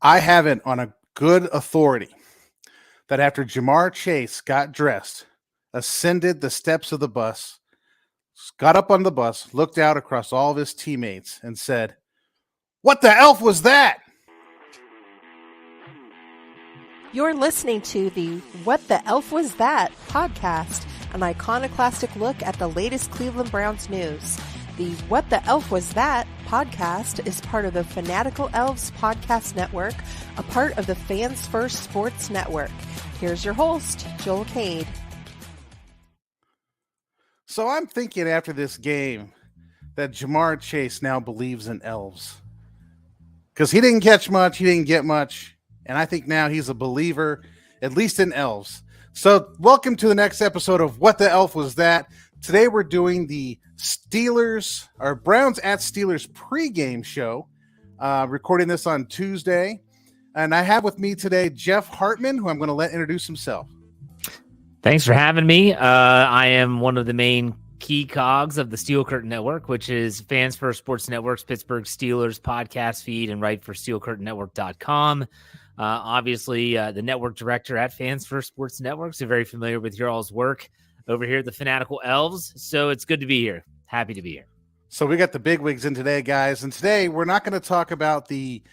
I have it on a good authority that after Jamar Chase got dressed, ascended the steps of the bus, got up on the bus, looked out across all of his teammates, and said, "What the elf was that?" You're listening to the What the Elf Was That podcast, an iconoclastic look at the latest Cleveland Browns news. The What the Elf Was That podcast is part of the Fanatical Elves podcast network, a part of the Fans First Sports Network. Here's your host, Joel Cade. So I'm thinking after this game that Jamar Chase now believes in elves. Because he didn't catch much, he didn't get much. And I think now he's a believer, at least in elves. So welcome to the next episode of What the Elf Was That? Today we're doing the Steelers, or Browns at Steelers pregame show. Recording this on Tuesday. And I have with me today Jeff Hartman, who I'm going to let introduce himself. Thanks for having me. I am one of the main key cogs of the Steel Curtain Network, which is Fans First Sports Network's Pittsburgh Steelers podcast feed, and write for SteelCurtainNetwork.com. Obviously, the network director at Fans First Sports Network, so very familiar with your all's work over here at the Fanatical Elves. So it's good to be here. Happy to be here. So we got the bigwigs in today, guys. And today we're not going to talk about the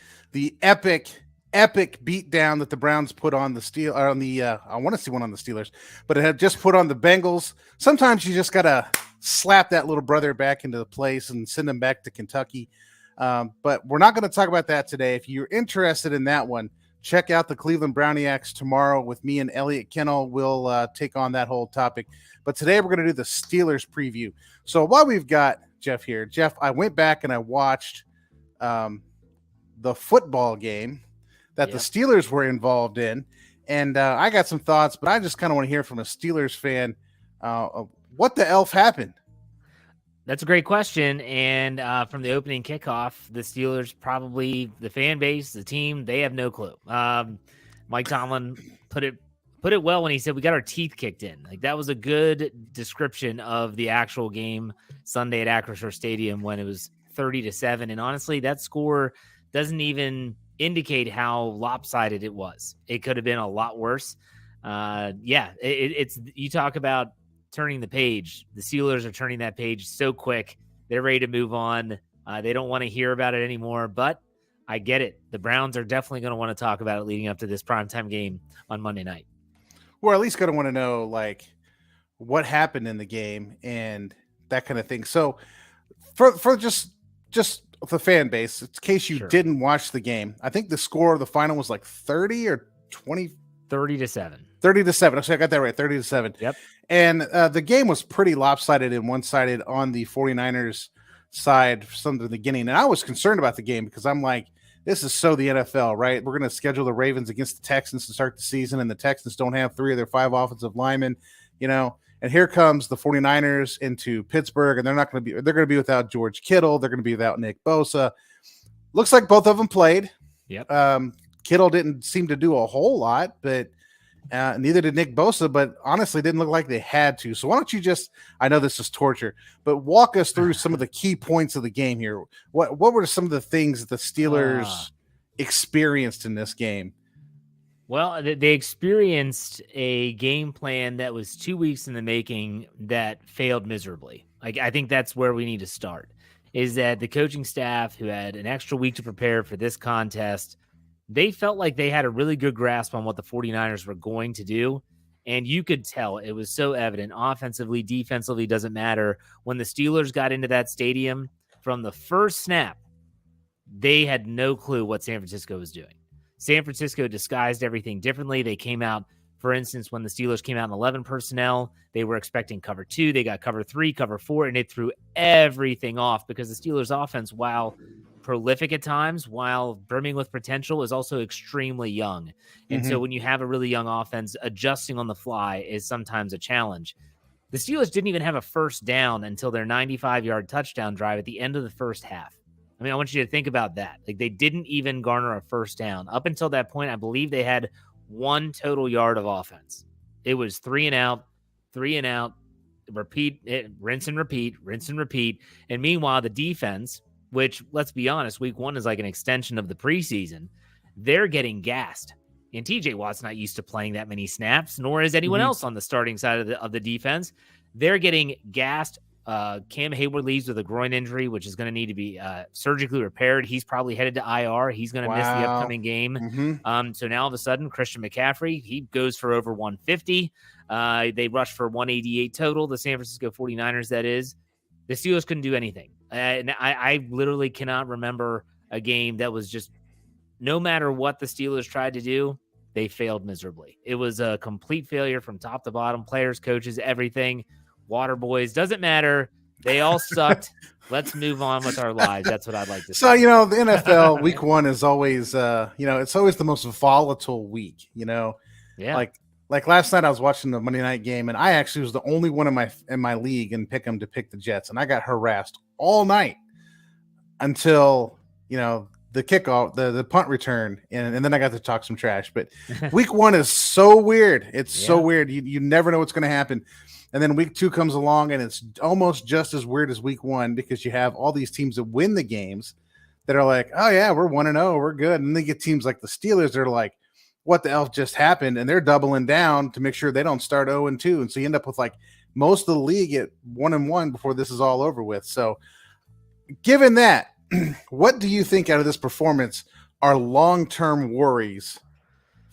epic beatdown that the Browns put on the I want to see one on the Steelers, but it had just put on the Bengals. Sometimes you just got to slap that little brother back into the place and send him back to Kentucky. But we're not going to talk about that today. If you're interested in that one, check out the Cleveland Browniacs tomorrow with me and Elliot Kennel. We'll take on that whole topic. But today we're going to do the Steelers preview. So while we've got Jeff here, I went back and I watched the football game that the Steelers were involved in. And I got some thoughts, but I just kind of want to hear from a Steelers fan what the elf happened. That's a great question. And from the opening kickoff, the Steelers, probably the fan base, the team, they have no clue. Mike Tomlin put it well when he said we got our teeth kicked in. Like, that was a good description of the actual game Sunday at Acrisure Stadium when it was 30-7. And honestly, that score doesn't even indicate how lopsided it was. It could have been a lot worse. It's you talk about turning the page. The Steelers are turning that page so quick. They're ready to move on. They don't want to hear about it anymore, but I get it. The Browns are definitely going to want to talk about it leading up to this primetime game on Monday night. We're at least going to want to know, like, what happened in the game and that kind of thing. So for just the fan base, in case you didn't watch the game, I think the score of the final was like 30 or 20. 30-7. 30-7. Actually, I got that right. 30-7. Yep. And the game was pretty lopsided and one-sided on the 49ers side from the beginning. And I was concerned about the game because I'm like, this is so the NFL, right? We're going to schedule the Ravens against the Texans to start the season, and the Texans don't have 3 of their 5 offensive linemen, And here comes the 49ers into Pittsburgh, and they're going to be without George Kittle. They're going to be without Nick Bosa. Looks like both of them played. Yep. Kittle didn't seem to do a whole lot, but neither did Nick Bosa, but honestly didn't look like they had to. So why don't you just, I know this is torture, but walk us through some of the key points of the game here. What were some of the things that the Steelers experienced in this game? Well, they experienced a game plan that was 2 weeks in the making that failed miserably. I think that's where we need to start, is that the coaching staff, who had an extra week to prepare for this contest, they felt like they had a really good grasp on what the 49ers were going to do. And you could tell, it was so evident, offensively, defensively, doesn't matter. When the Steelers got into that stadium, from the first snap, they had no clue what San Francisco was doing. San Francisco disguised everything differently. They came out, for instance, when the Steelers came out in 11 personnel, they were expecting cover 2. They got cover 3, cover 4, and it threw everything off because the Steelers offense, while prolific at times, while brimming with potential, is also extremely young. And so when you have a really young offense, adjusting on the fly is sometimes a challenge. The Steelers didn't even have a first down until their 95-yard touchdown drive at the end of the first half. I mean, I want you to think about that. Like, they didn't even garner a first down. Up until that point, I believe they had 1 total yard of offense. It was 3 and out, repeat, rinse and repeat. And meanwhile, the defense, which, let's be honest, week 1 is like an extension of the preseason, they're getting gassed. And TJ Watt's not used to playing that many snaps, nor is anyone else on the starting side of the defense. They're getting gassed. Cam Hayward leaves with a groin injury, which is going to need to be surgically repaired. He's probably headed to IR. He's going to miss the upcoming game. So now all of a sudden, Christian McCaffrey, he goes for over 150. They rushed for 188 total. The San Francisco 49ers, that is. The Steelers couldn't do anything. And I literally cannot remember a game that was just, no matter what the Steelers tried to do, they failed miserably. It was a complete failure from top to bottom. Players, coaches, everything. Water boys, doesn't matter. They all sucked. Let's move on with our lives. That's what I'd like to say. So, the NFL week one is always, it's always the most volatile week, Yeah. Like last night I was watching the Monday night game, and I actually was the only one in my league in Pick'em to pick the Jets, and I got harassed all night until, the kickoff, the punt return, and then I got to talk some trash. But week one is so weird. It's so weird. You never know what's going to happen. And then week two comes along, and it's almost just as weird as week one, because you have all these teams that win the games that are like, oh, yeah, we're 1-0, we're good. And then they get teams like the Steelers that are like, what the hell just happened? And they're doubling down to make sure they don't start 0-2. And so you end up with like most of the league at 1-1 before this is all over with. So given that, what do you think out of this performance are long-term worries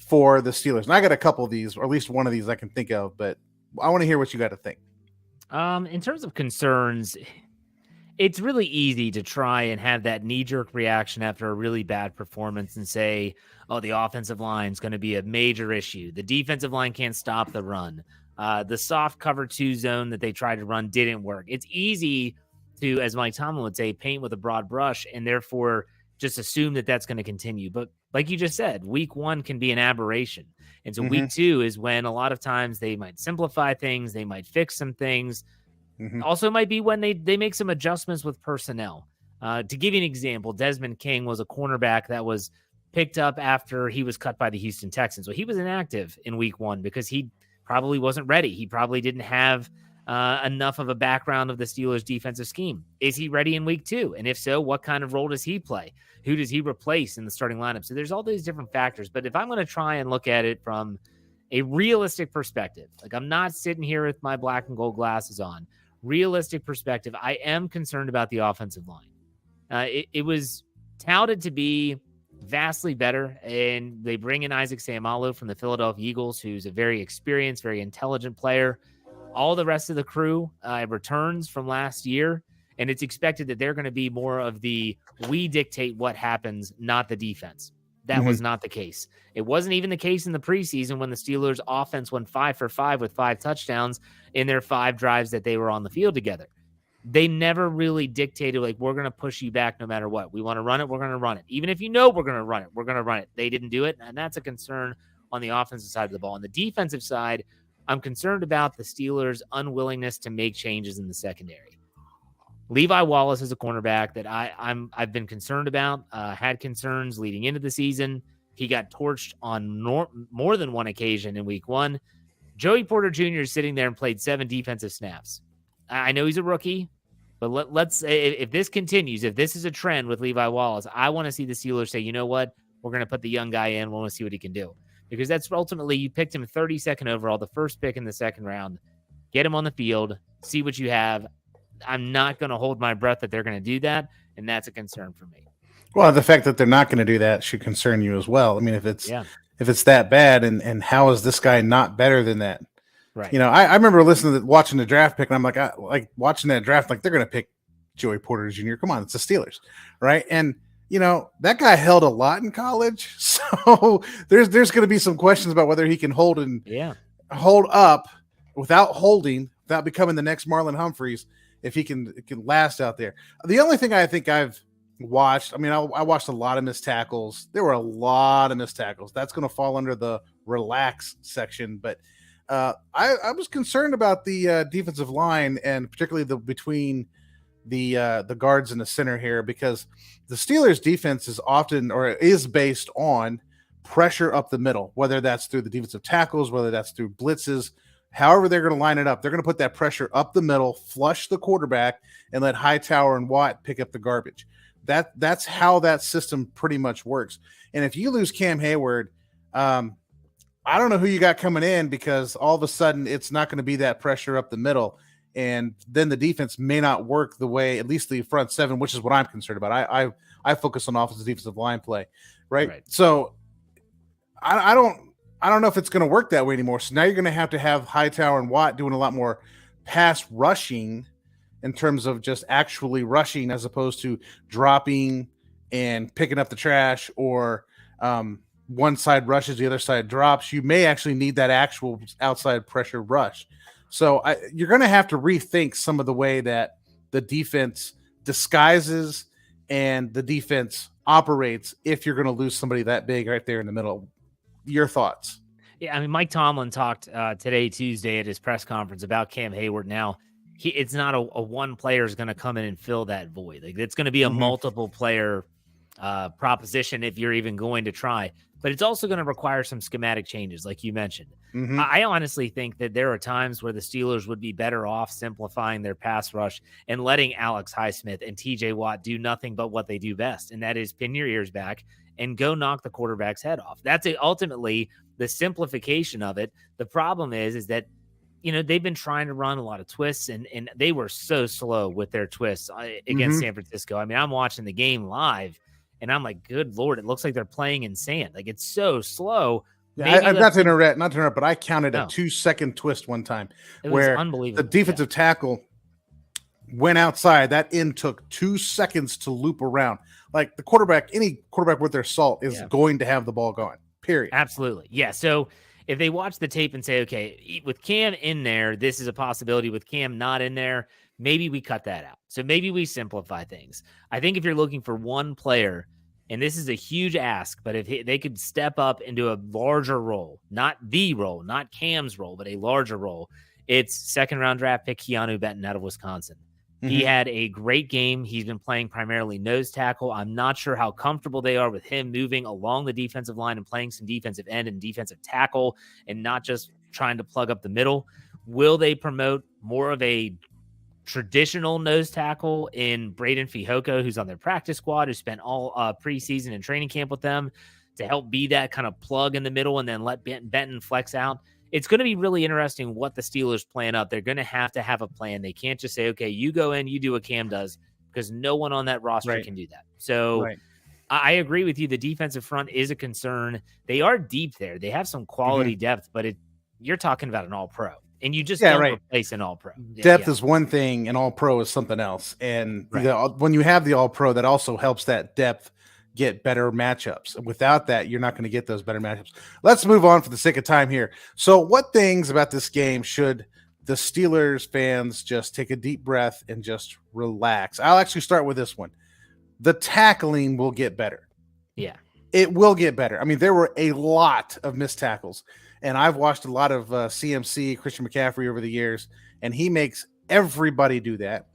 for the Steelers? And I got a couple of these, or at least one of these I can think of, but I want to hear what you got to think. In terms of concerns, it's really easy to try and have that knee-jerk reaction after a really bad performance and say, oh, the offensive line is going to be a major issue. The defensive line can't stop the run. The soft cover 2 zone that they tried to run didn't work. It's easy to, as Mike Tomlin would say, paint with a broad brush and therefore just assume that that's going to continue. But like you just said, week one can be an aberration. And so week two is when a lot of times they might simplify things. They might fix some things. Also might be when they make some adjustments with personnel. To give you an example, Desmond King was a cornerback that was picked up after he was cut by the Houston Texans. So he was inactive in week one because he probably wasn't ready. He probably didn't have enough of a background of the Steelers' defensive scheme. Is he ready in week two? And if so, what kind of role does he play? Who does he replace in the starting lineup? So there's all these different factors. But if I'm going to try and look at it from a realistic perspective, like I'm not sitting here with my black and gold glasses on, realistic perspective, I am concerned about the offensive line. It was touted to be vastly better, and they bring in Isaac Seumalo from the Philadelphia Eagles, who's a very experienced, very intelligent player. All the rest of the crew returns from last year, and it's expected that they're going to be more of the we dictate what happens, not the defense. That was not the case. It wasn't even the case in the preseason when the Steelers' offense went 5 for 5 with 5 touchdowns in their 5 drives that they were on the field together. They never really dictated, like, we're going to push you back no matter what. We want to run it, we're going to run it. Even if you know we're going to run it, we're going to run it. They didn't do it, and that's a concern on the offensive side of the ball. On the defensive side, I'm concerned about the Steelers' unwillingness to make changes in the secondary. Levi Wallace is a cornerback that I've been concerned about, had concerns leading into the season. He got torched on more than one occasion in week one. Joey Porter Jr. is sitting there and played 7 defensive snaps. I know he's a rookie, but let's if this continues, if this is a trend with Levi Wallace, I want to see the Steelers say, you know what, we're going to put the young guy in. We want to see what he can do. Because that's ultimately, you picked him 32nd overall, the first pick in the second round. Get him on the field, see what you have. I'm not going to hold my breath that they're going to do that, and that's a concern for me. Well, the fact that they're not going to do that should concern you as well. I mean, if it's that bad, and how is this guy not better than that? Right. I remember watching the draft pick, and I'm like watching that draft, like they're going to pick Joey Porter Jr. Come on, it's the Steelers, right? And that guy held a lot in college, so there's going to be some questions about whether he can hold up without becoming the next Marlon Humphreys, if he can last out there. The only thing I think I've watched, I watched a lot of missed tackles. There were a lot of missed tackles. That's going to fall under the relax section, but I was concerned about the defensive line, and particularly between the guards and the center here, because the Steelers' defense is based on pressure up the middle, whether that's through the defensive tackles, whether that's through blitzes, however they're going to line it up. They're going to put that pressure up the middle, flush the quarterback, and let Hightower and Watt pick up the garbage. That's how that system pretty much works. And if you lose Cam Hayward, I don't know who you got coming in, because all of a sudden it's not going to be that pressure up the middle. And then the defense may not work the way, at least the front seven, which is what I'm concerned about. I focus on offensive defensive line play, right? So I don't know if it's going to work that way anymore. So now you're going to have Hightower and Watt doing a lot more pass rushing in terms of just actually rushing, as opposed to dropping and picking up the trash, or one side rushes, the other side drops. You may actually need that actual outside pressure rush. So you're going to have to rethink some of the way that the defense disguises and the defense operates if you're going to lose somebody that big right there in the middle. Your thoughts? Yeah, I mean, Mike Tomlin talked today, Tuesday, at his press conference about Cam Hayward. Now, it's not a one player is going to come in and fill that void. Like, it's going to be a multiple player proposition if you're even going to try. But it's also going to require some schematic changes, like you mentioned. I honestly think that there are times where the Steelers would be better off simplifying their pass rush and letting Alex Highsmith and TJ Watt do nothing but what they do best, and that is pin your ears back and go knock the quarterback's head off. That's ultimately the simplification of it. The problem is that, you know, they've been trying to run a lot of twists, and they were so slow with their twists against San Francisco. I mean, I'm watching the game live, and I'm like, good Lord, it looks like they're playing in sand. Like, it's so slow. Yeah, not to interrupt, but I counted a 2-second twist one time where unbelievable. The defensive tackle went outside. That end took 2 seconds to loop around. Like, the quarterback, any quarterback with their salt is going to have the ball going, period. Absolutely. Yeah. So if they watch the tape and say, okay, with Cam in there, this is a possibility. With Cam not in there, maybe we cut that out. So maybe we simplify things. I think if you're looking for one player, and this is a huge ask, but if they could step up into a larger role, not the role, not Cam's role, but a larger role, it's second-round draft pick Keanu Benton out of Wisconsin. He had a great game. He's been playing primarily nose tackle. I'm not sure how comfortable they are with him moving along the defensive line and playing some defensive end and defensive tackle and not just trying to plug up the middle. Will they promote more of a traditional nose tackle in Braden Fihoko, who's on their practice squad, who spent all preseason and training camp with them, to help be that kind of plug in the middle and then let Benton flex out? It's going to be really interesting what the Steelers plan out. They're going to have a plan. They can't just say, okay, you go in, you do what Cam does, because no one on that roster can do that. So I agree with you. The defensive front is a concern. They are deep there. They have some quality depth, but you're talking about an all-pro. And you just don't replace an all-pro. Depth is one thing, and all-pro is something else. And when you have the all-pro, that also helps that depth get better matchups. Without that, you're not going to get those better matchups. Let's move on for the sake of time here. So what things about this game should the Steelers fans just take a deep breath and just relax? I'll actually start with this one. The tackling will get better. Yeah. It will get better. I mean, there were a lot of missed tackles. And I've watched a lot of CMC, Christian McCaffrey, over the years, and he makes everybody do that,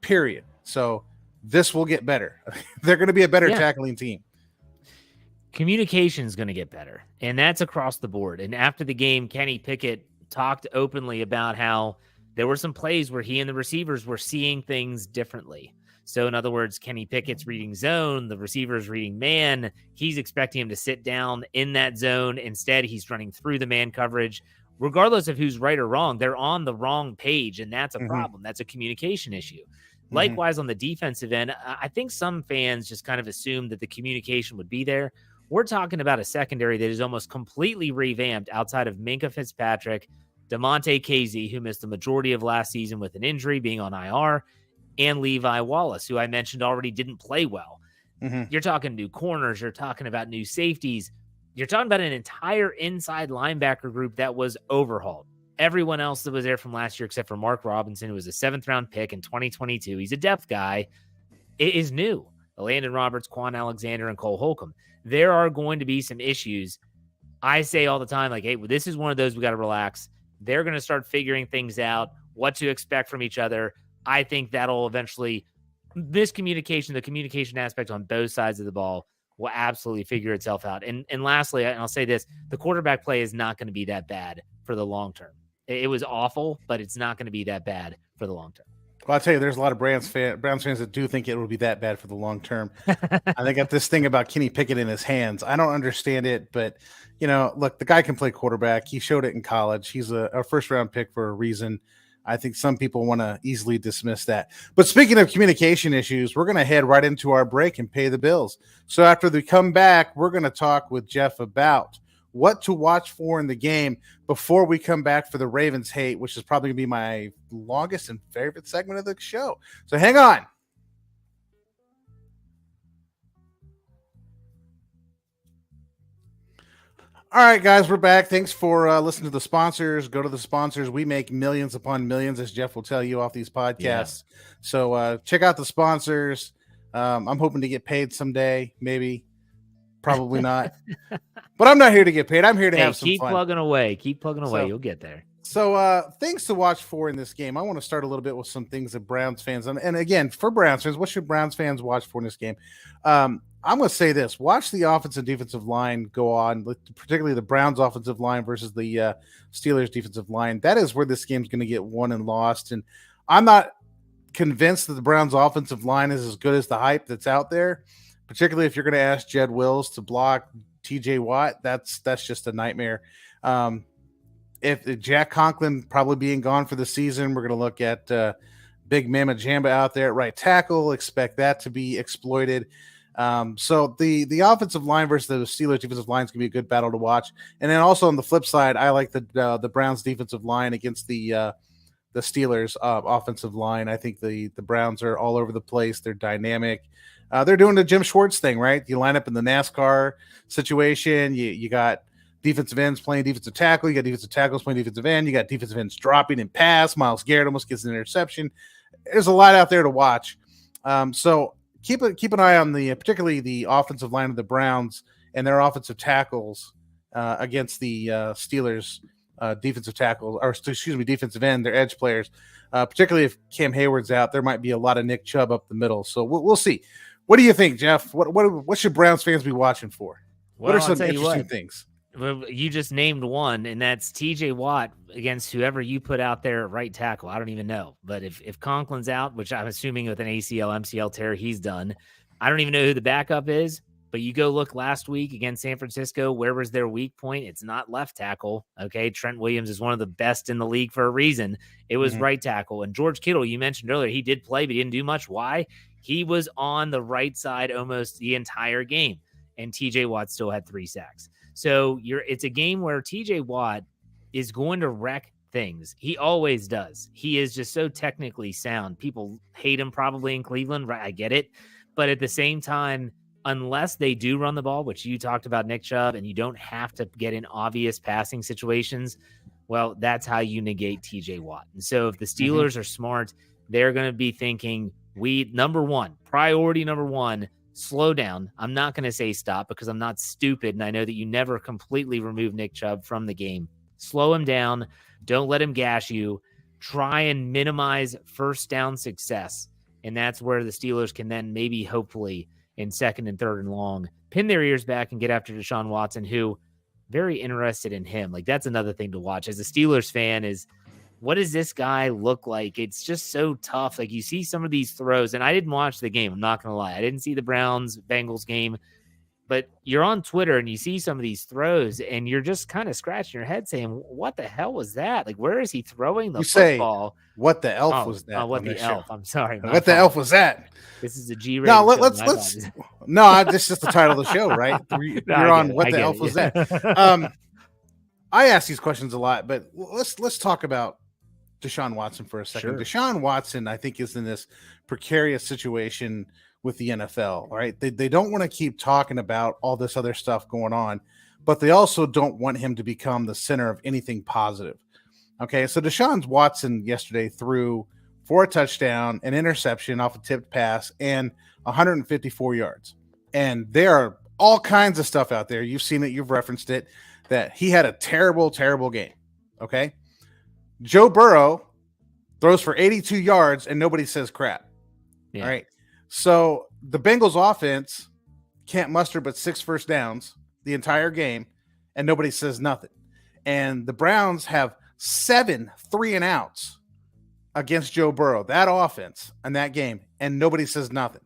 period. So this will get better. They're going to be a better tackling team. Communication is going to get better, and that's across the board. And after the game, Kenny Pickett talked openly about how there were some plays where he and the receivers were seeing things differently. So in other words, Kenny Pickett's reading zone, the receiver's reading man. He's expecting him to sit down in that zone. Instead, he's running through the man coverage. Regardless of who's right or wrong, they're on the wrong page, and that's a problem. That's a communication issue. Likewise, on the defensive end, I think some fans just kind of assumed that the communication would be there. We're talking about a secondary that is almost completely revamped outside of Minkah Fitzpatrick, DeMonte Casey, who missed the majority of last season with an injury, being on IR, and Levi Wallace, who I mentioned already didn't play well. You're talking new corners. You're talking about new safeties. You're talking about an entire inside linebacker group that was overhauled. Everyone else that was there from last year, except for Mark Robinson, who was a 7th-round pick in 2022, he's a depth guy, it is new. Landon Roberts, Quan Alexander, and Cole Holcomb. There are going to be some issues. I say all the time, like, hey, this is one of those we got to relax. They're going to start figuring things out, what to expect from each other. I think that'll eventually, the communication aspect on both sides of the ball will absolutely figure itself out. And lastly, and I'll say this, the quarterback play is not going to be that bad for the long term. It was awful, but it's not going to be that bad for the long term. Well, I'll tell you, there's a lot of Browns fans that do think it will be that bad for the long term. They got this thing about Kenny Pickett in his hands. I don't understand it, but look, the guy can play quarterback. He showed it in college. He's a first round pick for a reason. I think some people want to easily dismiss that. But speaking of communication issues, we're going to head right into our break and pay the bills. So after we come back, we're going to talk with Jeff about what to watch for in the game before we come back for the Ravens hate, which is probably going to be my longest and favorite segment of the show. So hang on. All right, guys, we're back. Thanks for listening to the sponsors. Go to the sponsors. We make millions upon millions, as Jeff will tell you off these podcasts. Yeah. So check out the sponsors. I'm hoping to get paid someday, maybe. Probably not. But I'm not here to get paid. I'm here to have some fun. Keep plugging away. You'll get there. So things to watch for in this game. I want to start a little bit with some things that Browns fans, and again, for Browns fans, what should Browns fans watch for in this game? I'm going to say this. Watch the offensive and defensive line go on, particularly the Browns offensive line versus the Steelers defensive line. That is where this game's going to get won and lost. And I'm not convinced that the Browns offensive line is as good as the hype that's out there, particularly if you're going to ask Jed Wills to block TJ Watt. That's just a nightmare. If Jack Conklin probably being gone for the season, we're going to look at Big Mama Jamba out there at right tackle. Expect that to be exploited. So the offensive line versus the Steelers defensive line is going to be a good battle to watch. And then also on the flip side, I like the Browns defensive line against the Steelers offensive line. I think the Browns are all over the place. They're dynamic. They're doing the Jim Schwartz thing, right? You line up in the NASCAR situation. You got defensive ends playing defensive tackle. You got defensive tackles playing defensive end. You got defensive ends dropping and pass. Myles Garrett almost gets an interception. There's a lot out there to watch. So keep an eye on particularly the offensive line of the Browns and their offensive tackles against the Steelers defensive end, their edge players. Particularly if Cam Hayward's out, there might be a lot of Nick Chubb up the middle. So we'll see. What do you think, Jeff? What should Browns fans be watching for? Well, what are some interesting things? Well, you just named one, and that's TJ Watt against whoever you put out there at right tackle. I don't even know. But if Conklin's out, which I'm assuming with an ACL, MCL tear, he's done. I don't even know who the backup is. But you go look last week against San Francisco, where was their weak point? It's not left tackle. Okay. Trent Williams is one of the best in the league for a reason. It was right tackle. And George Kittle, you mentioned earlier, he did play, but he didn't do much. Why? He was on the right side almost the entire game. And TJ Watt still had 3 sacks. So it's a game where TJ Watt is going to wreck things. He always does. He is just so technically sound. People hate him probably in Cleveland. Right? I get it. But at the same time, unless they do run the ball, which you talked about Nick Chubb, and you don't have to get in obvious passing situations, well, that's how you negate TJ Watt. And so if the Steelers are smart, they're going to be thinking, priority number one, slow down. I'm not going to say stop because I'm not stupid, and I know that you never completely remove Nick Chubb from the game. Slow him down. Don't let him gash you. Try and minimize first down success, and that's where the Steelers can then maybe hopefully in second and third and long pin their ears back and get after Deshaun Watson, who very interested in him. Like, that's another thing to watch as a Steelers fan is, what does this guy look like? It's just so tough. Like, you see some of these throws, and I didn't watch the game. I'm not going to lie. I didn't see the Browns-Bengals game, but you're on Twitter and you see some of these throws and you're just kind of scratching your head saying, what the hell was that? Like, where is he throwing the football? What the elf was that? What the elf? I'm sorry. What the elf was that? This is a G-rated No, show, let's this is just the title of the show, right? You're on what the elf was that? I ask these questions a lot, but let's talk about Deshaun Watson for a second. Sure. Deshaun Watson, I think, is in this precarious situation with the NFL. All right. They don't want to keep talking about all this other stuff going on, but they also don't want him to become the center of anything positive. Okay. So Deshaun Watson yesterday threw for a touchdown, an interception off a tipped pass, and 154 yards. And there are all kinds of stuff out there. You've seen it. You've referenced it, that he had a terrible, terrible game. Okay. Joe Burrow throws for 82 yards and nobody says crap. Yeah. All right. So the Bengals offense can't muster but 6 first downs the entire game and nobody says nothing. And the Browns have 7 3-and-outs against Joe Burrow, that offense and that game, and nobody says nothing.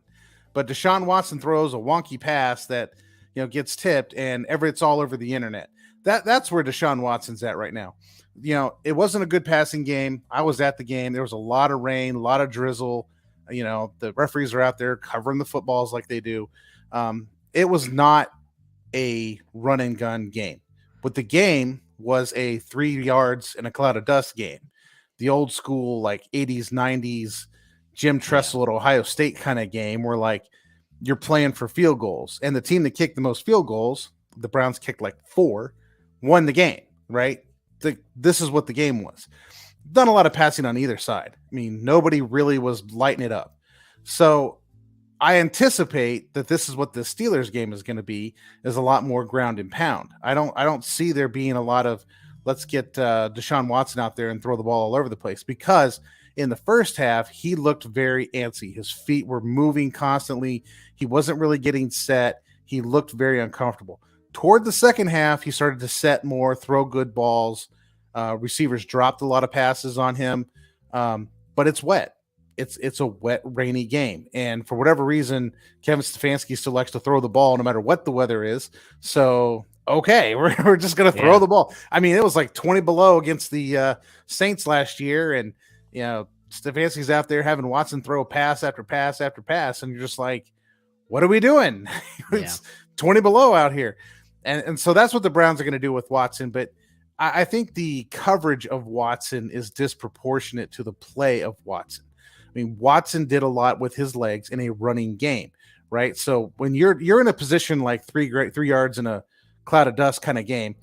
But Deshaun Watson throws a wonky pass that gets tipped, and it's all over the internet. That's where Deshaun Watson's at right now. It wasn't a good passing game. I was at the game. There was a lot of rain, a lot of drizzle. The referees are out there covering the footballs like they do. It was not a run and gun game, but the game was a 3 yards in a cloud of dust game. The old school, like 80s, 90s, Jim Tressel at Ohio State kind of game where like you're playing for field goals. And the team that kicked the most field goals, the Browns kicked like 4, won the game, right? This is what the game was. Done a lot of passing on either side. I mean, nobody really was lighting it up. So I anticipate that this is what the Steelers game is going to be, is a lot more ground and pound. I don't see there being a lot of let's get Deshaun Watson out there and throw the ball all over the place, because in the first half, he looked very antsy. His feet were moving constantly. He wasn't really getting set. He looked very uncomfortable. Toward the second half, he started to set more, throw good balls. Receivers dropped a lot of passes on him, but it's wet. It's a wet, rainy game. And for whatever reason, Kevin Stefanski still likes to throw the ball no matter what the weather is. So, okay, we're just going to throw the ball. I mean, it was like 20 below against the Saints last year. And, Stefanski's out there having Watson throw pass after pass after pass. And you're just like, what are we doing? It's 20 below out here. And so that's what the Browns are going to do with Watson. But I think the coverage of Watson is disproportionate to the play of Watson. I mean, Watson did a lot with his legs in a running game, right? So when you're in a position like 3 yards in a cloud of dust kind of game,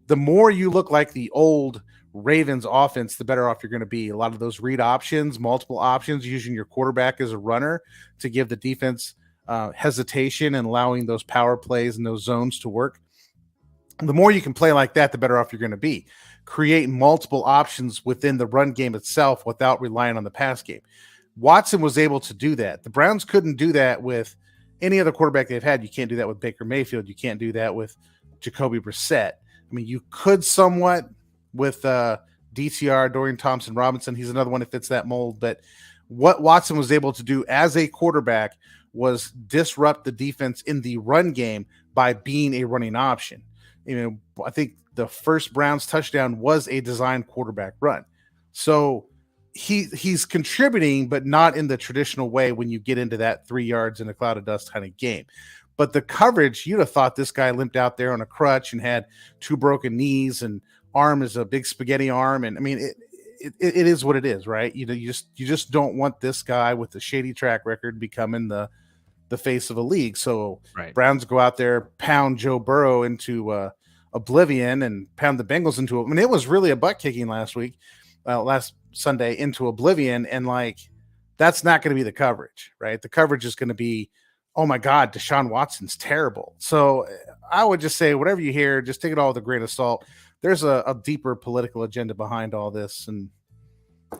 the more you look like the old Ravens offense, the better off you're going to be. A lot of those read options, multiple options, using your quarterback as a runner to give the defense hesitation and allowing those power plays and those zones to work. The more you can play like that, the better off you're going to be. Create multiple options within the run game itself without relying on the pass game. Watson was able to do that. The Browns couldn't do that with any other quarterback they've had. You can't do that with Baker Mayfield. You can't do that with Jacoby Brissett. I mean, you could somewhat with DTR, Dorian Thompson-Robinson. He's another one that fits that mold. But what Watson was able to do as a quarterback was disrupt the defense in the run game by being a running option. I think the first Browns touchdown was a designed quarterback run. So he's contributing, but not in the traditional way when you get into that 3 yards in a cloud of dust kind of game. But the coverage, you'd have thought this guy limped out there on a crutch and had 2 broken knees and arm is a big spaghetti arm. And I mean, it is what it is, right? You just don't want this guy with a shady track record becoming the face of a league. So Browns go out there, pound Joe Burrow into oblivion and pound the Bengals into it. I mean, it was really a butt kicking last Sunday into oblivion. And like, that's not going to be the coverage, right? The coverage is going to be, oh my God, Deshaun Watson's terrible. So I would just say, whatever you hear, just take it all with a grain of salt. There's a deeper political agenda behind all this. And,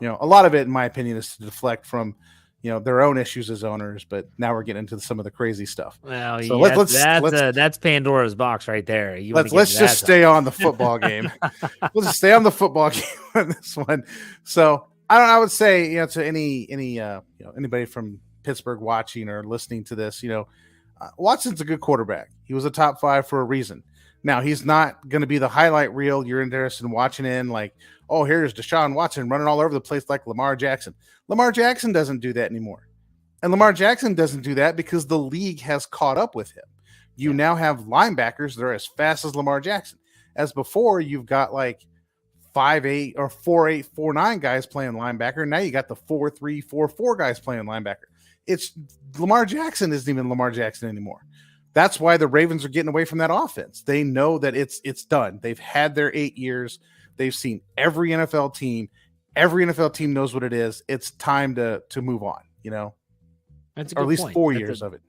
a lot of it, in my opinion, is to deflect from, their own issues as owners, but now we're getting into some of the crazy stuff. Well, so that's Pandora's box right there. Let's just stay on the football game. Let's just stay on the football game on this one. So I would say, to anybody from Pittsburgh watching or listening to this, Watson's a good quarterback. He was a top 5 for a reason. Now, he's not going to be the highlight reel you're interested in watching in, like, oh, here's Deshaun Watson running all over the place like Lamar Jackson. Lamar Jackson doesn't do that anymore. And Lamar Jackson doesn't do that because the league has caught up with him. You now have linebackers that are as fast as Lamar Jackson. As before, you've got like 5'8" or 4'8", 4'9" guys playing linebacker. Now you got the 4'3", 4'4" guys playing linebacker. It's Lamar Jackson isn't even Lamar Jackson anymore. That's why the Ravens are getting away from that offense. They know that it's done. They've had their 8 years. They've seen every NFL team. Every NFL team knows what it is. It's time to move on, That's a good or at least point. 4 years of it.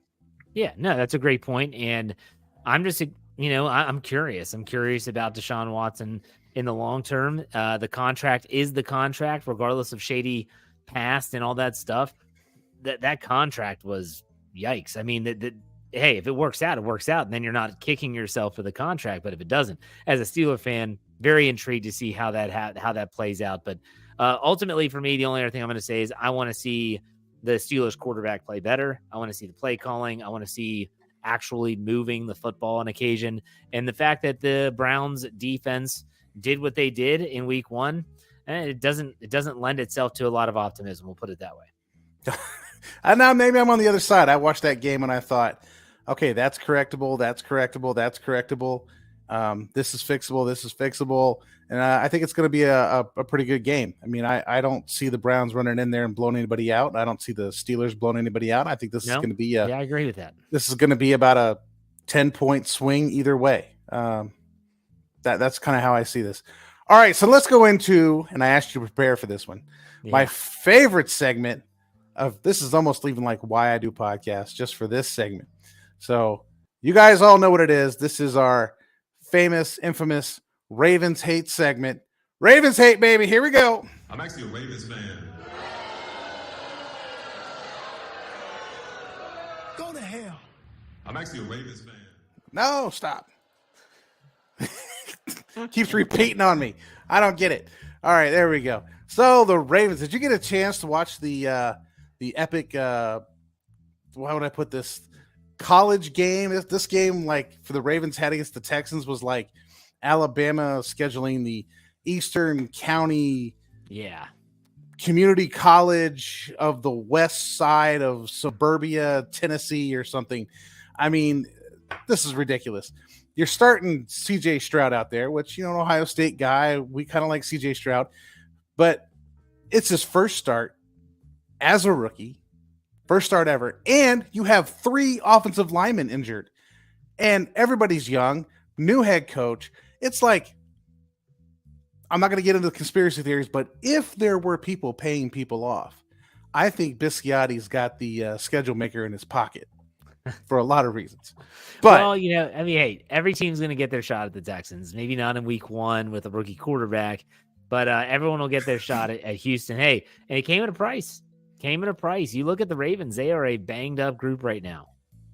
Yeah, no, that's a great point. And I'm just, I'm curious. I'm curious about Deshaun Watson in the long term. The contract is the contract, regardless of shady past and all that stuff. That contract was yikes. I mean, hey, if it works out, it works out. And then you're not kicking yourself for the contract. But if it doesn't, as a Steeler fan, very intrigued to see how that plays out. But Ultimately, for me, the only other thing I'm going to say is I want to see the Steelers quarterback play better. I want to see the play calling. I want to see actually moving the football on occasion. And the fact that the Browns defense did what they did in week 1, it doesn't lend itself to a lot of optimism. We'll put it that way. And now maybe I'm on the other side. I watched that game and I thought, okay, that's correctable. That's correctable. That's correctable. This is fixable. This is fixable. And I think it's going to be a pretty good game. I mean, I don't see the Browns running in there and blowing anybody out. I don't see the Steelers blowing anybody out. I think this is going to be yeah, I agree with that. This is going to be about a 10-point swing either way. That's kind of how I see this. All right, so let's go into, and I asked you to prepare for this one. Yeah. My favorite segment of this is almost even like why I do podcasts, just for this segment. So you guys all know what it is. This is our famous, infamous Ravens hate segment. Ravens hate, baby. Here we go. I'm actually a Ravens fan. Go to hell. I'm actually a Ravens fan. No, stop. Keeps repeating on me. I don't get it. All right, there we go. So the Ravens, did you get a chance to watch the epic, how would I put this, college game? This game, like, for the Ravens had against the Texans was like Alabama scheduling the Eastern County Community College of the west side of suburbia, Tennessee or something. I mean, this is ridiculous. You're starting CJ Stroud out there, which, you know, an Ohio State guy, we kind of like CJ Stroud, but it's his first start as a rookie, first start ever. And you have 3 offensive linemen injured and everybody's young, new head coach. It's like, I'm not going to get into conspiracy theories, but if there were people paying people off, I think Bisciotti's got the schedule maker in his pocket for a lot of reasons. But, well, you know, I mean, hey, every team's going to get their shot at the Texans. Maybe not in week 1 with a rookie quarterback, but everyone will get their shot at Houston. Hey, and it came at a price. You look at the Ravens, they are a banged up group right now.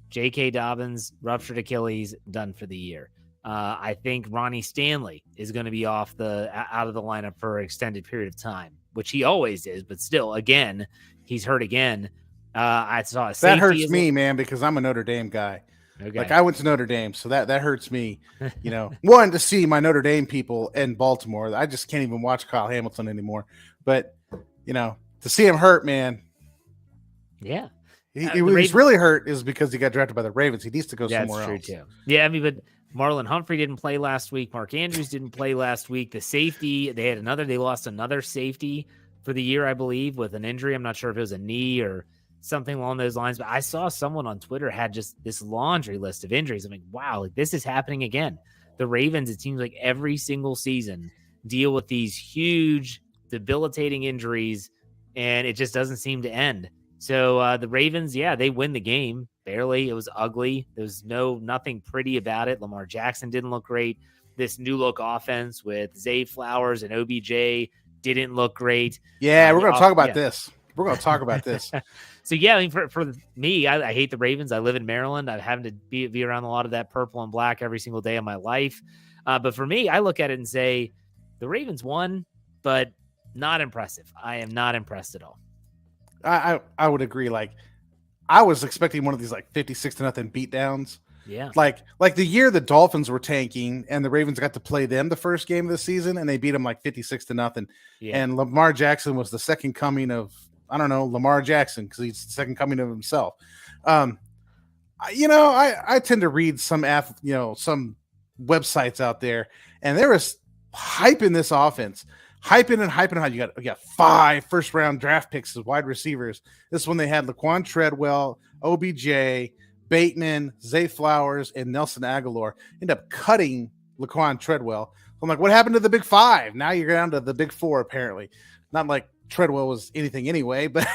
J.K. Dobbins, ruptured Achilles, done for the year. I think Ronnie Stanley is going to be out of the lineup for an extended period of time, which he always is, but still, again, he's hurt again. I saw a safety. That hurts me, man, because I'm a Notre Dame guy. Okay. Like, I went to Notre Dame, so that hurts me. You know, one, to see my Notre Dame people in Baltimore. I just can't even watch Kyle Hamilton anymore. But, you know, to see him hurt, man. Yeah. He's really hurt is because he got drafted by the Ravens. He needs to go somewhere else. That's true, too. Yeah, I mean, but Marlon Humphrey didn't play last week. Mark Andrews didn't play last week. The safety, they lost another safety for the year, I believe, with an injury. I'm not sure if it was a knee or something along those lines, but I saw someone on Twitter had just this laundry list of injuries. I'm like, wow, like, this is happening again. The Ravens, it seems like every single season, deal with these huge, debilitating injuries, and it just doesn't seem to end. So the Ravens, they win the game barely. It was ugly. There was nothing pretty about it. Lamar Jackson didn't look great. This new look offense with Zay Flowers and OBJ didn't look great. Yeah, we're going to talk about this. We're going to talk about this. So, yeah, I mean, for me, I hate the Ravens. I live in Maryland. I'm having to be around a lot of that purple and black every single day of my life. But for me, I look at it and say the Ravens won, but not impressive. I am not impressed at all. I would agree. Like, I was expecting one of these like 56-0 beatdowns. Yeah. Like the year the Dolphins were tanking and the Ravens got to play them the first game of the season and they beat them like 56-0. Yeah. And Lamar Jackson was the second coming of, I don't know, Lamar Jackson, because he's the second coming of himself. You know, I tend to read some websites out there, and there was hype in this offense. Hyping. You got 5 first-round draft picks as wide receivers. This is when they had Laquan Treadwell, OBJ, Bateman, Zay Flowers, and Nelson Aguilar. End up cutting Laquan Treadwell. I'm like, what happened to the big 5? Now you're down to the big 4, apparently. Not like Treadwell was anything anyway, but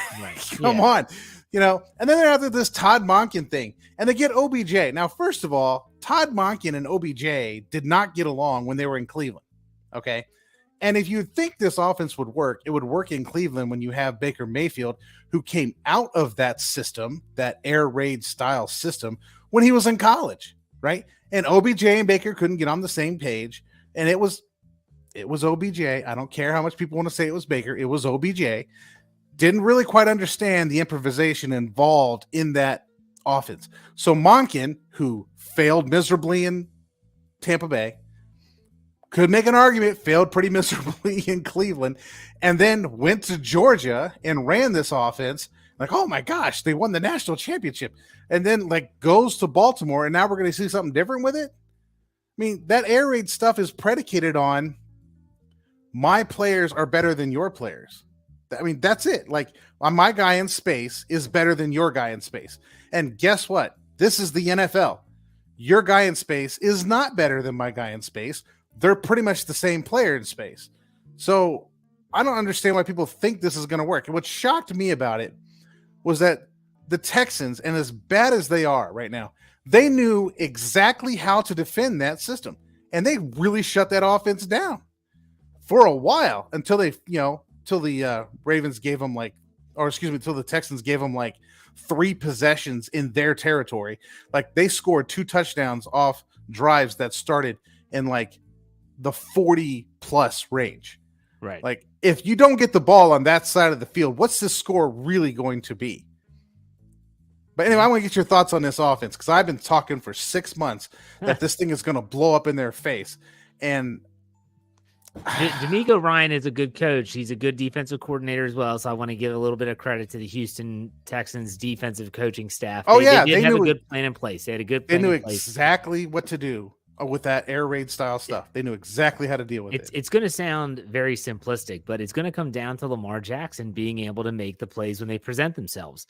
come on. You know, and then they're after this Todd Monken thing, and they get OBJ. Now, first of all, Todd Monken and OBJ did not get along when they were in Cleveland, okay? And if you think this offense would work, it would work in Cleveland when you have Baker Mayfield, who came out of that system, that air raid style system, when he was in college, right? And OBJ and Baker couldn't get on the same page, and it was It was OBJ. I don't care how much people want to say it was Baker. It was OBJ. Didn't really quite understand the improvisation involved in that offense. So Monken, who failed miserably in Tampa Bay, could make an argument, failed pretty miserably in Cleveland, and then went to Georgia and ran this offense. Like, oh my gosh, they won the national championship. And then like goes to Baltimore, and now we're going to see something different with it. I mean, that air raid stuff is predicated on my players are better than your players. I mean, that's it. Like, my guy in space is better than your guy in space. And guess what? This is the NFL. Your guy in space is not better than my guy in space. They're pretty much the same player in space. So I don't understand why people think this is going to work. And what shocked me about it was that the Texans, and as bad as they are right now, they knew exactly how to defend that system. And they really shut that offense down for a while until they, till the Ravens gave them until the Texans gave them like 3 possessions in their territory. Like they scored 2 touchdowns off drives that started in like the 40 plus range. Right. Like if you don't get the ball on that side of the field, what's this score really going to be? But anyway, I want to get your thoughts on this offense because I've been talking for 6 months that this thing is going to blow up in their face. And D'Amico Ryan is a good coach. He's a good defensive coordinator as well. So I want to give a little bit of credit to the Houston Texans defensive coaching staff. They did have a good plan in place. They had a good plan. They knew exactly what to do with that air raid style stuff. They knew exactly how to deal with it. It's going to sound very simplistic, but it's going to come down to Lamar Jackson being able to make the plays when they present themselves.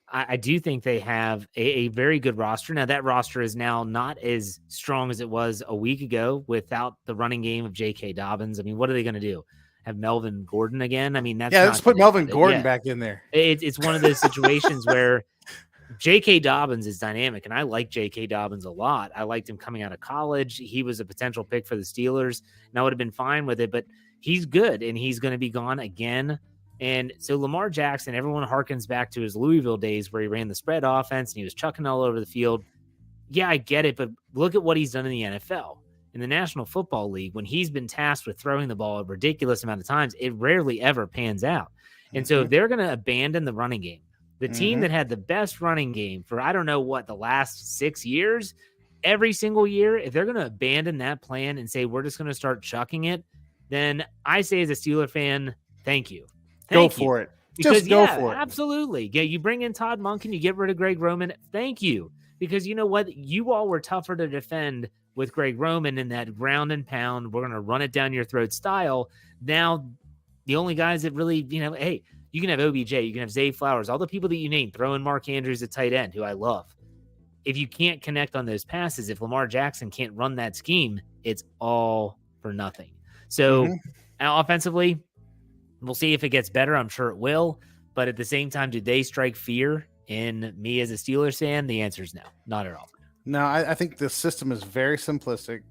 I do think they have a very good roster. Now, that roster is now not as strong as it was a week ago without the running game of J.K. Dobbins. I mean, what are they going to do? Have Melvin Gordon again? I mean, let's put Melvin Gordon back in there. It's one of those situations where J.K. Dobbins is dynamic, and I like J.K. Dobbins a lot. I liked him coming out of college. He was a potential pick for the Steelers, and I would have been fine with it, but he's good, and he's going to be gone again. And so Lamar Jackson, everyone harkens back to his Louisville days where he ran the spread offense and he was chucking all over the field. Yeah, I get it, but look at what he's done in the NFL. In the National Football League, when he's been tasked with throwing the ball a ridiculous amount of times, it rarely ever pans out. And so if they're going to abandon the running game, the team that had the best running game for, I don't know what, the last 6 years, every single year, if they're going to abandon that plan and say, we're just going to start chucking it, then I say as a Steeler fan, thank you. Go for it. Because, just go for it. Absolutely. Yeah, you bring in Todd Monken, you get rid of Greg Roman. Thank you. Because you know what? You all were tougher to defend with Greg Roman in that ground and pound. We're going to run it down your throat style. Now, the only guys that really, hey, you can have OBJ, you can have Zay Flowers, all the people that you named, throw in Mark Andrews at tight end, who I love. If you can't connect on those passes, if Lamar Jackson can't run that scheme, it's all for nothing. So offensively, we'll see if it gets better. I'm sure it will. But at the same time, do they strike fear in me as a Steelers fan? The answer is no, not at all. No, I think the system is very simplistic.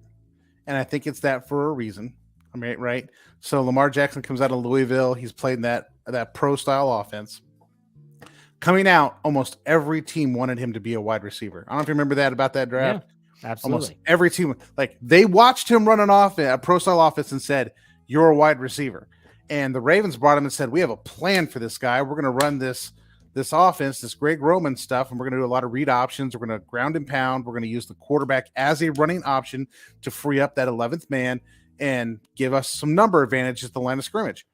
And I think it's that for a reason. I mean, right? So Lamar Jackson comes out of Louisville. He's played that pro-style offense. Coming out, almost every team wanted him to be a wide receiver. I don't know if you remember that about that draft. Yeah, absolutely. Almost every team, like they watched him run a pro-style offense and said, you're a wide receiver. And the Ravens brought him and said, we have a plan for this guy. We're going to run this offense, this Greg Roman stuff, and we're going to do a lot of read options. We're going to ground and pound. We're going to use the quarterback as a running option to free up that 11th man and give us some number advantage at the line of scrimmage.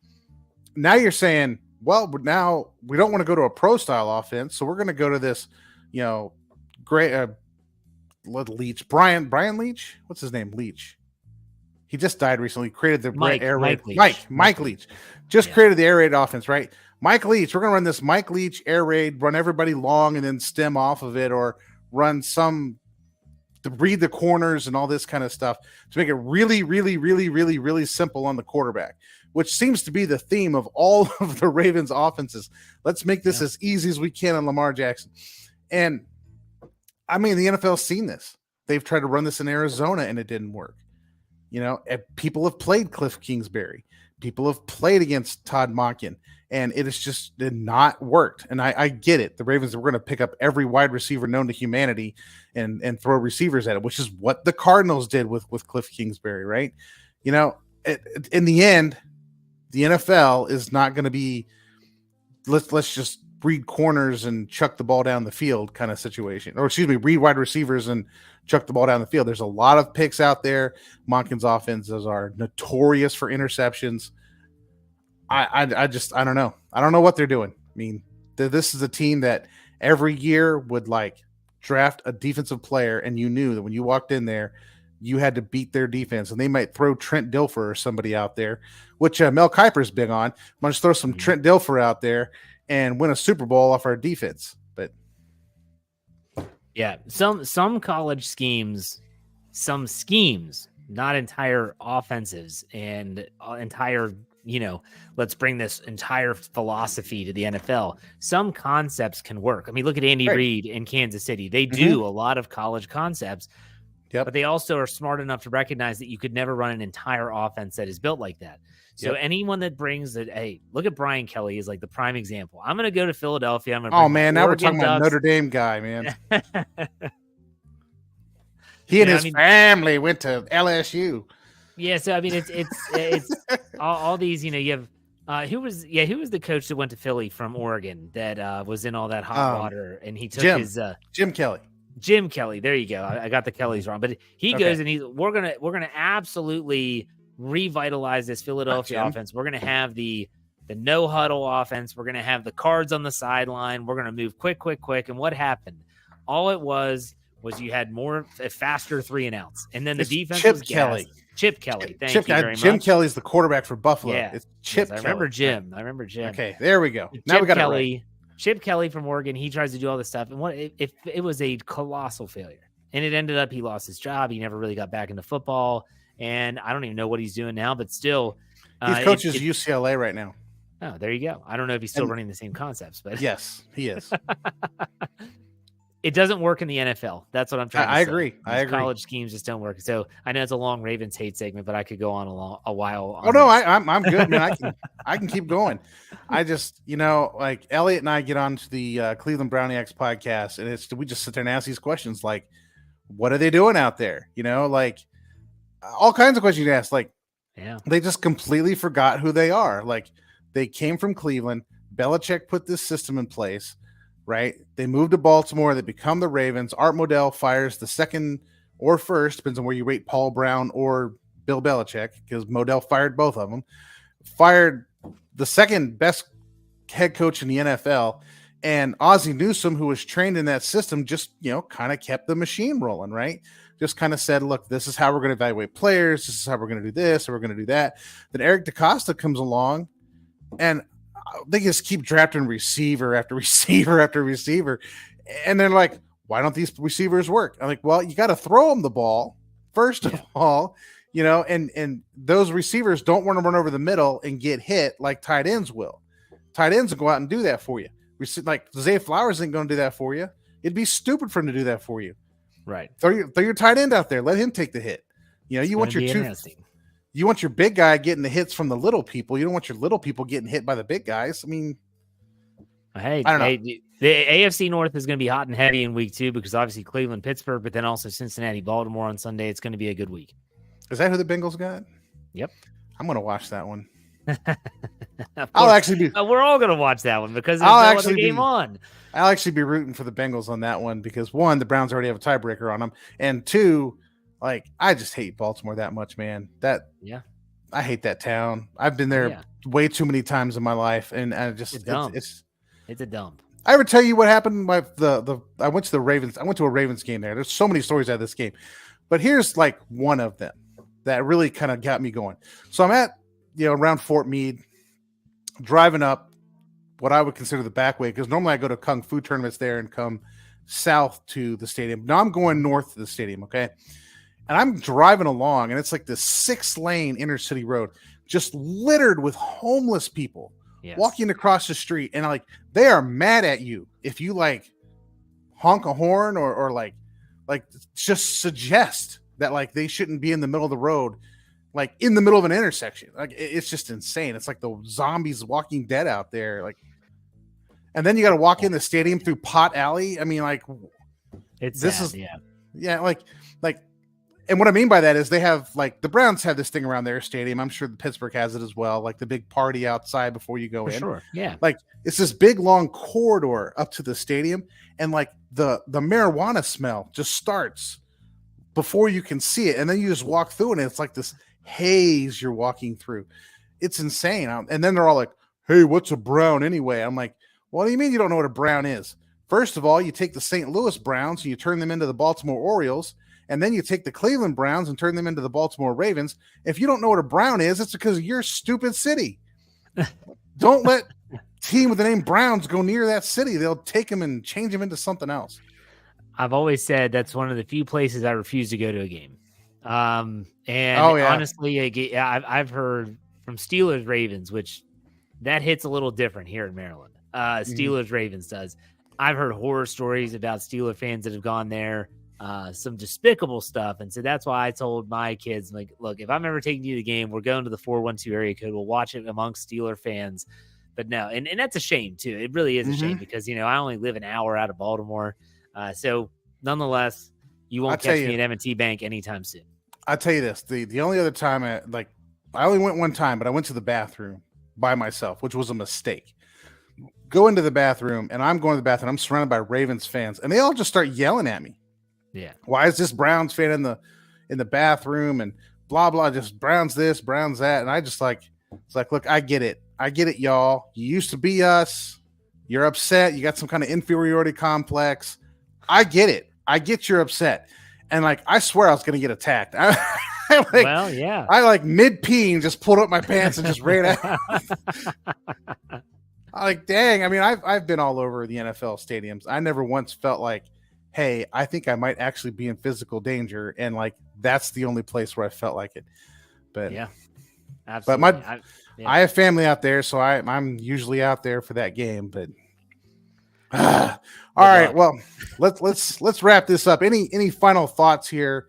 Now you're saying, well, now we don't want to go to a pro-style offense, so we're going to go to this, great Leach. Brian Leach? What's his name? Leach. He just died recently. Created the air raid. Mike Leach created the air raid offense, right? Mike Leach. We're going to run this Mike Leach air raid, run everybody long and then stem off of it, or run to read the corners and all this kind of stuff to make it really, really, really, really, really simple on the quarterback, which seems to be the theme of all of the Ravens offenses. Let's make this as easy as we can on Lamar Jackson. And I mean, the NFL's seen this. They've tried to run this in Arizona and it didn't work. People have played Cliff Kingsbury. People have played against Todd Monken, and it has just did not worked. And I get it. The Ravens were going to pick up every wide receiver known to humanity and throw receivers at it, which is what the Cardinals did with Cliff Kingsbury, right? in the end, the NFL is not going to be let's just read corners and chuck the ball down the field kind of situation, or excuse me, read wide receivers and chuck the ball down the field. There's a lot of picks out there. Monken's offenses are notorious for interceptions. I don't know. I don't know what they're doing. I mean, this is a team that every year would like draft a defensive player, and you knew that when you walked in there, you had to beat their defense, and they might throw Trent Dilfer or somebody out there, which Mel Kiper's big on. I'm going to throw some Trent Dilfer out there and win a Super Bowl off our defense. But yeah, some college schemes, not entire offensives and entire, let's bring this entire philosophy to the NFL. Some concepts can work. I mean, look at Andy Reid in Kansas City. They do a lot of college concepts. Yep. But they also are smart enough to recognize that you could never run an entire offense that is built like that. So anyone that brings that, hey, look at Brian Kelly is like the prime example. I'm going to go to Philadelphia. I'm going to. Oh man, now we're talking about Notre Dame guy, man. He and his family went to LSU. Yeah, so I mean, it's all these. You have who was the coach that went to Philly from Oregon that was in all that hot water, and he took Jim Kelly. Jim Kelly. There you go. I got the Kellys wrong, but he goes and we're gonna absolutely revitalize this Philadelphia offense. We're gonna have the no huddle offense. We're gonna have the cards on the sideline. We're gonna move quick. And what happened? All it was you had a faster 3 and outs, and then the defense Chip was Kelly. Chip Kelly. Thank you very much. Jim Kelly's the quarterback for Buffalo. Yeah, it's Chip. Yes, I remember Jim. Okay, there we go. Now we got it right. Chip Kelly from Oregon, he tries to do all this stuff, and it was a colossal failure. And it ended up he lost his job. He never really got back into football, and I don't even know what he's doing now. But still, he coaches UCLA right now. Oh, there you go. I don't know if he's still running the same concepts, but yes, he is. It doesn't work in the NFL. That's what I'm trying to say. I agree. College schemes just don't work. So I know it's a long Ravens hate segment, but I could go on a while. I'm good, man. I can keep going. I just, like Elliot and I get on to the Cleveland Browniacs podcast, and we just sit there and ask these questions like, what are they doing out there? Like all kinds of questions you ask. Like, they just completely forgot who they are. Like they came from Cleveland. Belichick put this system in place. Right, they moved to Baltimore. They become the Ravens. Art Modell fires the second or first, depends on where you rate Paul Brown or Bill Belichick, because Modell fired both of them. Fired the second best head coach in the NFL, and Ozzie Newsome, who was trained in that system, just kind of kept the machine rolling. Right, just kind of said, "Look, this is how we're going to evaluate players. This is how we're going to do this, or we're going to do that." Then Eric DeCosta comes along, and they just keep drafting receiver after receiver after receiver. And they're like, why don't these receivers work? I'm like, well, you got to throw them the ball first of all, and those receivers don't want to run over the middle and get hit like tight ends will. Tight ends will go out and do that for you. Like Zay Flowers ain't going to do that for you. It'd be stupid for him to do that for you. Right. Throw your tight end out there. Let him take the hit. You want You want your big guy getting the hits from the little people. You don't want your little people getting hit by the big guys. I mean, I don't know. The AFC North is going to be hot and heavy in week 2 because obviously Cleveland, Pittsburgh, but then also Cincinnati, Baltimore on Sunday. It's going to be a good week. Is that who the Bengals got? Yep. I'm going to watch that one. I'll actually be. We're all going to watch that one because there's no other game on. I'll actually be rooting for the Bengals on that one because 1, the Browns already have a tiebreaker on them, and 2, like, I just hate Baltimore that much, man. I hate that town. I've been there way too many times in my life, and I just it's a dump. I ever tell you what happened? I went to the Ravens. I went to a Ravens game there. There's so many stories out of this game, but here's like one of them that really kind of got me going. So I'm at around Fort Meade, driving up what I would consider the back way because normally I go to kung fu tournaments there and come south to the stadium. Now I'm going north to the stadium. Okay. And I'm driving along, and it's like this 6-lane inner city road, just littered with homeless people walking across the street. And like, they are mad at you if you like honk a horn or like just suggest that like they shouldn't be in the middle of the road, like in the middle of an intersection. Like it's just insane. It's like the zombies Walking Dead out there. Like, and then you got to walk in the stadium through Pot Alley. I mean, like, it's this sad, like. And what I mean by that is they have, like, the Browns have this thing around their stadium. I'm sure the Pittsburgh has it as well, like the big party outside before you go For in. sure. Yeah. Like, it's this big long corridor up to the stadium, and like the marijuana smell just starts before you can see it, and then you just walk through, and it's like this haze you're walking through. It's insane. And then they're all like, "Hey, what's a brown anyway?" I'm like, "What do you mean you don't know what a brown is?" First of all, you take the St. Louis Browns and you turn them into the Baltimore Orioles, and then you take the Cleveland Browns and turn them into the Baltimore Ravens. If you don't know what a brown is, it's because of your stupid city. Don't let team with the name Browns go near that city. They'll take them and change them into something else. I've always said that's one of the few places I refuse to go to a game. And honestly, I've heard from Steelers Ravens, which that hits a little different here in Maryland. Steelers Ravens does. I've heard horror stories about Steeler fans that have gone there, some despicable stuff. And so that's why I told my kids, like, look, if I'm ever taking you to the game, we're going to the 412 area code. We'll watch it amongst Steeler fans. But no, and that's a shame too. It really is a shame because, I only live an hour out of Baltimore. So nonetheless, you won't catch me at M&T Bank anytime soon. I'll tell you this. The only other time I only went one time, but I went to the bathroom by myself, which was a mistake. Go into the bathroom, and I'm going to the bathroom. I'm surrounded by Ravens fans, and they all just start yelling at me. Yeah. Why is this Browns fan in the bathroom and blah, blah, just Browns this, Browns that. And I just it's like, look, I get it. I get it, y'all. You used to be us. You're upset. You got some kind of inferiority complex. I get it. I get you're upset. And I swear I was going to get attacked. I mid-peeing just pulled up my pants and just ran out. Dang. I mean, I've been all over the NFL stadiums. I never once felt like, hey, I think I might actually be in physical danger. And that's the only place where I felt like it. But yeah, absolutely. But I have family out there, so I'm usually out there for that game. But all right, well, let's wrap this up. Any final thoughts here?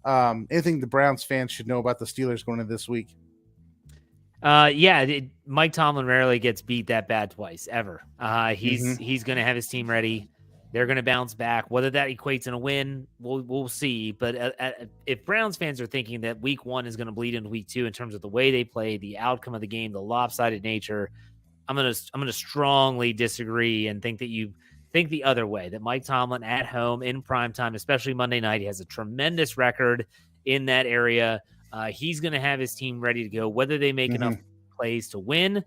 Anything the Browns fans should know about the Steelers going into this week? Mike Tomlin rarely gets beat that bad twice ever. He's going to have his team ready. They're going to bounce back. Whether that equates in a win, we'll see. But if Browns fans are thinking that week 1 is going to bleed into week 2 in terms of the way they play, the outcome of the game, the lopsided nature, I'm going to strongly disagree and think that you think the other way, that Mike Tomlin at home in primetime, especially Monday night, he has a tremendous record in that area. He's going to have his team ready to go. Whether they make enough plays to win,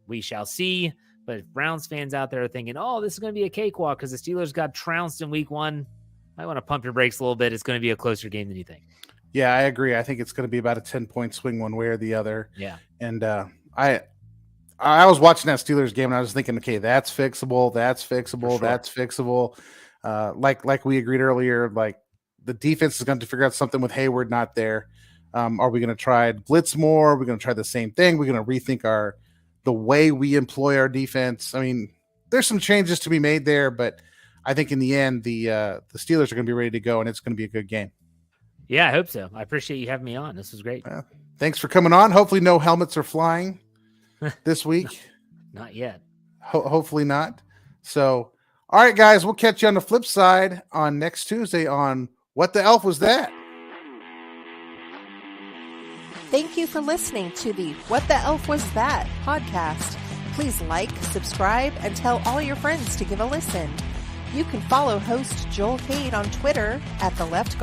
we shall see. But if Browns fans out there are thinking, oh, this is going to be a cakewalk because the Steelers got trounced in week 1, I want to pump your brakes a little bit. It's going to be a closer game than you think. Yeah, I agree. I think it's going to be about a 10-point swing one way or the other. Yeah. And I was watching that Steelers game and I was thinking, okay, that's fixable. That's fixable. Sure. That's fixable. Like we agreed earlier, the defense is going to figure out something with Hayward not there. Are we going to try blitz more? Are we going to try the same thing? We're going to rethink the way we employ our defense. I mean, there's some changes to be made there, but I think in the end, the Steelers are going to be ready to go, and it's going to be a good game. Yeah, I hope so. I appreciate you having me on. This was great. Thanks for coming on. Hopefully no helmets are flying this week. Not yet. Hopefully not. So, all right, guys, we'll catch you on the flip side on next Tuesday on What the Elf Was That? Thank you for listening to the What the Elf Was That podcast. Please like, subscribe, and tell all your friends to give a listen. You can follow host Joel Cade on Twitter at The Left